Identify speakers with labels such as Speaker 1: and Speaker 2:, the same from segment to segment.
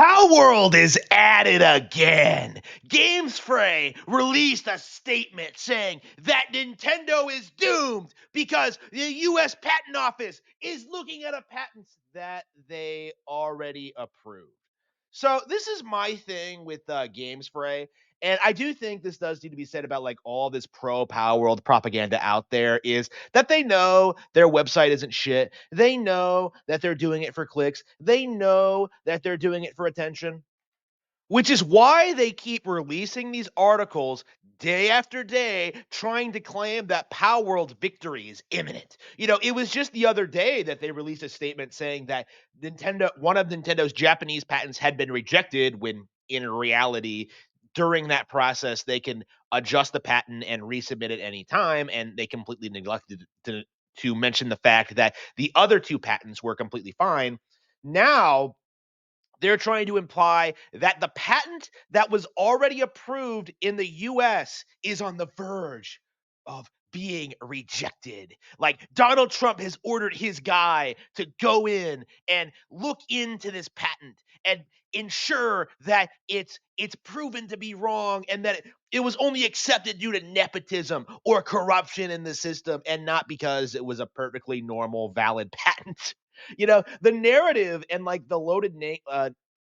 Speaker 1: Palworld is at it again. Gamesfray released a statement saying that Nintendo is doomed because the US Patent Office is looking at a patent that they already approved. So this is my thing with Gamesfray, and I do think this does need to be said about like all this pro Power World propaganda out there is that they know their website isn't shit. They know that they're doing it for clicks. They know that they're doing it for attention, which is why they keep releasing these articles day after day trying to claim that Power World victory is imminent. It was just the other day that they released a statement saying that one of Nintendo's Japanese patents had been rejected when in reality during that process they can adjust the patent and resubmit it any time, and they completely neglected to mention the fact that the other two patents were completely fine. Now they're trying to imply that the patent that was already approved in the US is on the verge of being rejected. Like Donald Trump has ordered his guy to go in and look into this patent and ensure that it's proven to be wrong and that it was only accepted due to nepotism or corruption in the system and not because it was a perfectly normal valid patent. The narrative and like the loaded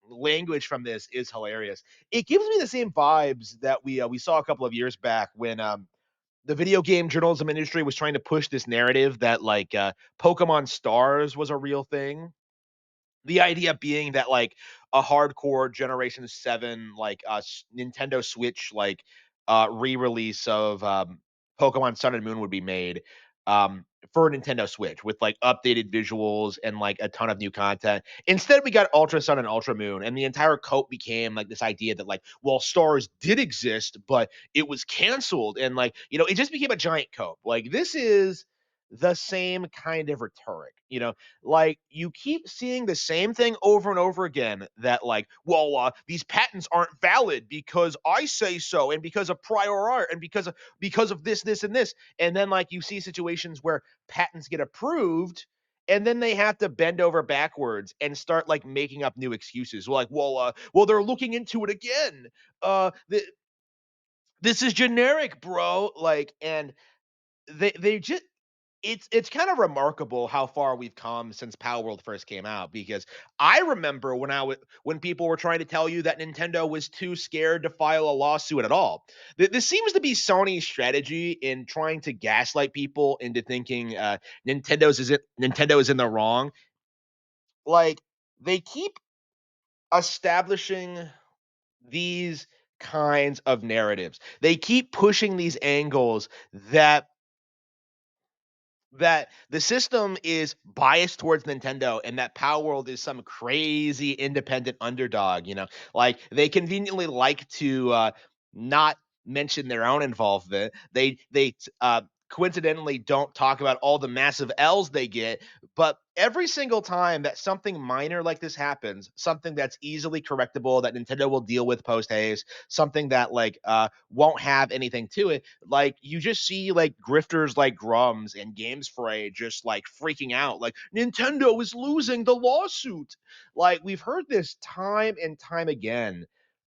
Speaker 1: language from this is hilarious. It gives me the same vibes that we saw a couple of years back when the video game journalism industry was trying to push this narrative that like Pokemon Stars was a real thing. The idea being that like a hardcore Generation 7 like Nintendo Switch like re-release of Pokemon Sun and Moon would be made for Nintendo Switch with like updated visuals and like a ton of new content. Instead, we got Ultra Sun and Ultra Moon, and the entire cope became like this idea that like, well, Stars did exist, but it was canceled, and like it just became a giant cope. Like this is the same kind of rhetoric. Like you keep seeing the same thing over and over again that like, well, these patents aren't valid because I say so and because of prior art and because of this and this. And then like you see situations where patents get approved and then they have to bend over backwards and start like making up new excuses. Like, well, they're looking into it again. This is generic, bro. Like, and they just it's kind of remarkable how far we've come since Power World first came out, because I remember when people were trying to tell you that Nintendo was too scared to file a lawsuit at all. This seems to be Sony's strategy in trying to gaslight people into thinking Nintendo is in the wrong. Like they keep establishing these kinds of narratives. They keep pushing these angles that the system is biased towards Nintendo and that Power World is some crazy independent underdog. Like they conveniently like to not mention their own involvement. They coincidentally don't talk about all the massive L's they get, but every single time that something minor like this happens, something that's easily correctable that Nintendo will deal with post haste, something that like won't have anything to it, like you just see like grifters like Grums and Gamesfray just like freaking out, like Nintendo is losing the lawsuit. Like we've heard this time and time again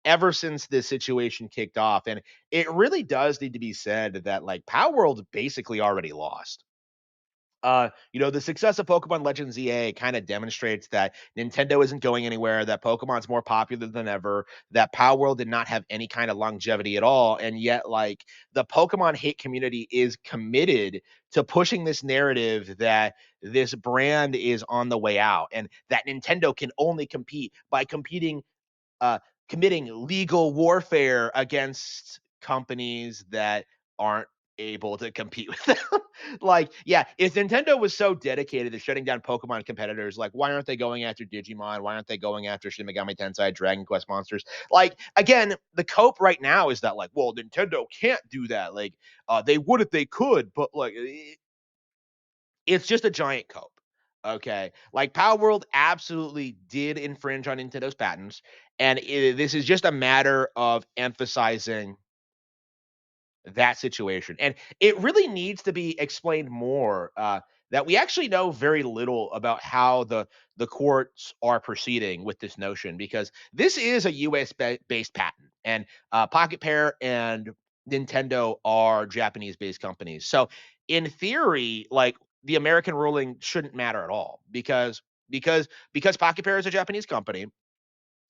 Speaker 1: ever since this situation kicked off, and it really does need to be said that like Power World basically already lost. The success of Pokemon Legends EA kind of demonstrates that Nintendo isn't going anywhere, that Pokemon's more popular than ever, that Power World did not have any kind of longevity at all, and yet like the Pokemon hate community is committed to pushing this narrative that this brand is on the way out and that Nintendo can only compete by uh committing legal warfare against companies that aren't able to compete with them. Like, yeah, if Nintendo was so dedicated to shutting down Pokemon competitors, like, why aren't they going after Digimon? Why aren't they going after Shin Megami Tensei, Dragon Quest monsters? Like, again, the cope right now is that, like, well, Nintendo can't do that. Like, they would if they could, but like, it's just a giant cope. Okay, like Power World absolutely did infringe on Nintendo's patents, and this is just a matter of emphasizing that situation. And it really needs to be explained more that we actually know very little about how the courts are proceeding with this notion, because this is a US based patent, and Pocket Pair and Nintendo are Japanese based companies. So in theory, like, the American ruling shouldn't matter at all, because Pocket Pair is a Japanese company.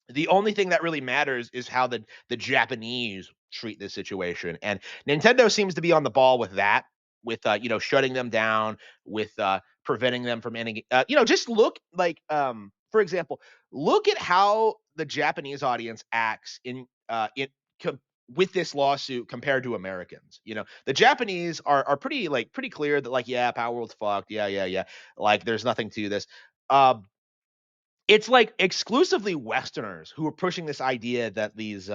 Speaker 1: The only thing that really matters is how the Japanese treat this situation, and Nintendo seems to be on the ball with that, with shutting them down, with preventing them from any just look like, for example, look at how the Japanese audience acts com- with this lawsuit compared to Americans. The Japanese are pretty clear that, like, yeah, Power World's fucked, yeah, yeah, yeah, like, there's nothing to this. Um it's like exclusively Westerners who are pushing this idea that these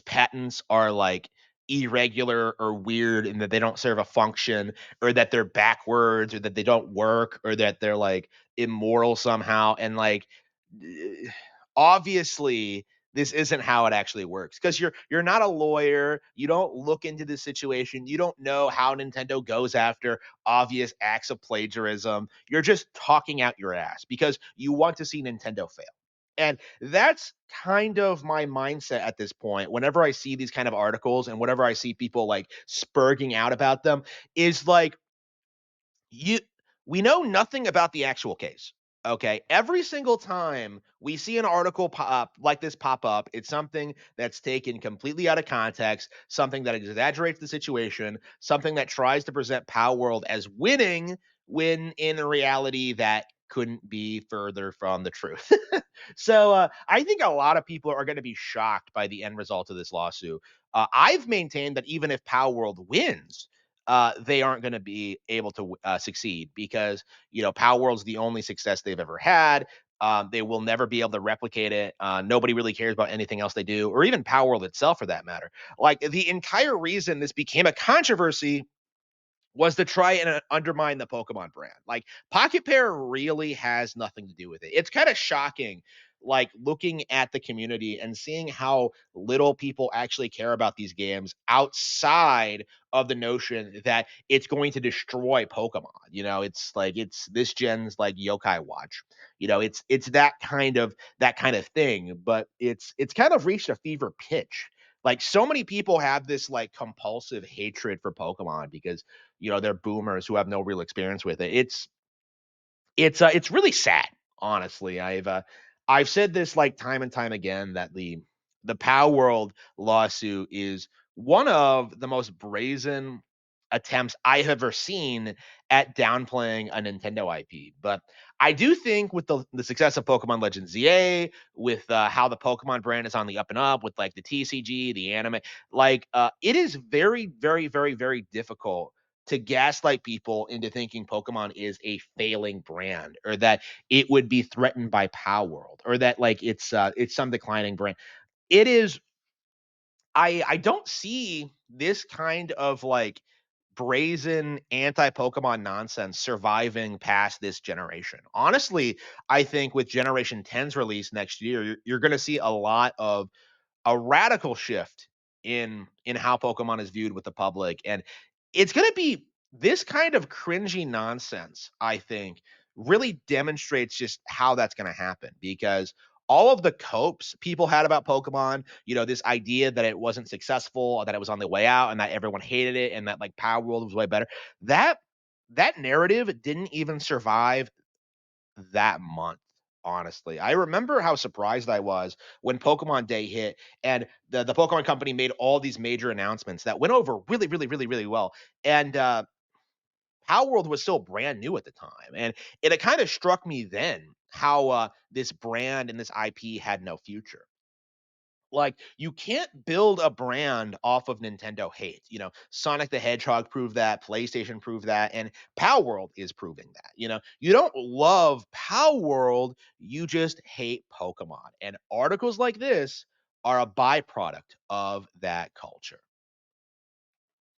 Speaker 1: patents are, like, irregular or weird, and that they don't serve a function, or that they're backwards, or that they don't work, or that they're, like, immoral somehow. And, like, eh, obviously this isn't how it actually works, because you're not a lawyer, you don't look into the situation, you don't know how Nintendo goes after obvious acts of plagiarism. You're just talking out your ass because you want to see Nintendo fail. And that's kind of my mindset at this point. Whenever I see these kind of articles, and whenever I see people, like, spurging out about them, is like, you we know nothing about the actual case. Okay. Every single time we see an article pop up, it's something that's taken completely out of context, something that exaggerates the situation, something that tries to present Power World as winning, when in reality that couldn't be further from the truth. So I think a lot of people are going to be shocked by the end result of this lawsuit. I've maintained that even if Power World wins, they aren't going to be able to succeed, because Power World's the only success they've ever had. They will never be able to replicate it. Nobody really cares about anything else they do, or even Power World itself, for that matter. Like, the entire reason this became a controversy was to try and undermine the Pokemon brand. Like, Pocket Pair really has nothing to do with it. It's kind of shocking, like, looking at the community and seeing how little people actually care about these games, outside of the notion that it's going to destroy Pokemon. It's like, it's this gen's, like, Yokai Watch. It's that kind of thing, but it's kind of reached a fever pitch. Like, so many people have this, like, compulsive hatred for Pokemon, because they're boomers who have no real experience with it. It's really sad, honestly. I've said this, like, time and time again, that the Power World lawsuit is one of the most brazen attempts I have ever seen at downplaying a Nintendo IP. But I do think, with the success of Pokemon Legends ZA, with how the Pokemon brand is on the up and up, with, like, the TCG, the anime, like, it is very, very, very, very difficult to gaslight people into thinking Pokemon is a failing brand, or that it would be threatened by Power World, or that, like, it's some declining brand. It is I don't see this kind of, like, brazen anti-Pokemon nonsense surviving past this generation. Honestly, I think with Generation 10's release next year, you're going to see a radical shift in how Pokemon is viewed with the public. And it's going to be this kind of cringy nonsense, I think, really demonstrates just how that's going to happen, because all of the copes people had about Pokemon, this idea that it wasn't successful, that it was on the way out, and that everyone hated it, and that, like, Power World was way better. That that narrative didn't even survive that month, honestly. I remember how surprised I was when Pokemon Day hit, and the Pokemon Company made all these major announcements that went over really, really, really, really well. And Power World was still brand new at the time. And it kind of struck me then how this brand and this IP had no future. Like, you can't build a brand off of Nintendo hate. Sonic the Hedgehog proved that, PlayStation proved that, and Power World is proving that. You don't love Power World, you just hate Pokemon. And articles like this are a byproduct of that culture.